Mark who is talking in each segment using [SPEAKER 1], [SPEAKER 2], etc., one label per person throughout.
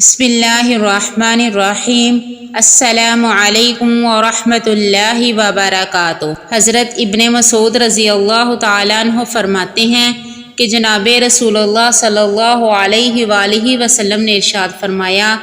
[SPEAKER 1] بسم اللہ الرحمن الرحیم۔ السلام علیکم ورحمۃ اللہ وبرکاتہ۔ حضرت ابن مسعود رضی اللہ تعالیٰ عنہ فرماتے ہیں کہ جناب رسول اللہ صلی اللہ علیہ وآلہ وسلم نے ارشاد فرمایا،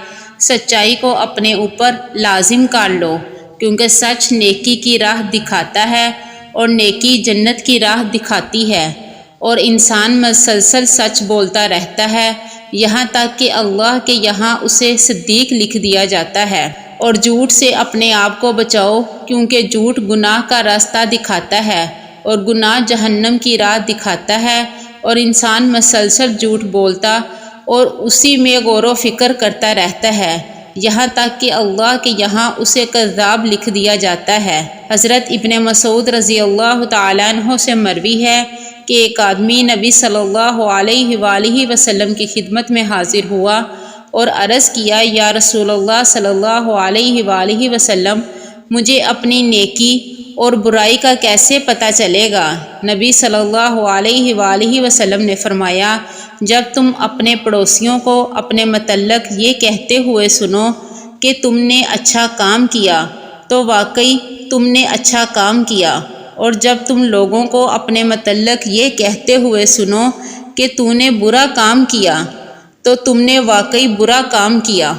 [SPEAKER 1] سچائی کو اپنے اوپر لازم کر لو، کیونکہ سچ نیکی کی راہ دکھاتا ہے اور نیکی جنت کی راہ دکھاتی ہے، اور انسان مسلسل سچ بولتا رہتا ہے یہاں تک کہ اللہ کے یہاں اسے صدیق لکھ دیا جاتا ہے۔ اور جھوٹ سے اپنے آپ کو بچاؤ، کیونکہ جھوٹ گناہ کا راستہ دکھاتا ہے اور گناہ جہنم کی راہ دکھاتا ہے، اور انسان مسلسل جھوٹ بولتا اور اسی میں غور و فکر کرتا رہتا ہے یہاں تک کہ اللہ کے یہاں اسے کذاب لکھ دیا جاتا ہے۔ حضرت ابن مسعود رضی اللہ تعالیٰ عنہ سے مروی ہے کہ ایک آدمی نبی صلی اللہ علیہ وآلہ وسلم کی خدمت میں حاضر ہوا اور عرض کیا، یا رسول اللہ صلی اللہ علیہ وآلہ وسلم، مجھے اپنی نیکی اور برائی کا کیسے پتہ چلے گا؟ نبی صلی اللہ علیہ وآلہ وسلم نے فرمایا، جب تم اپنے پڑوسیوں کو اپنے متعلق یہ کہتے ہوئے سنو کہ تم نے اچھا کام کیا تو واقعی تم نے اچھا کام کیا، اور جب تم لوگوں کو اپنے متعلق یہ کہتے ہوئے سنو کہ تو نے برا کام کیا تو تم نے واقعی برا کام کیا۔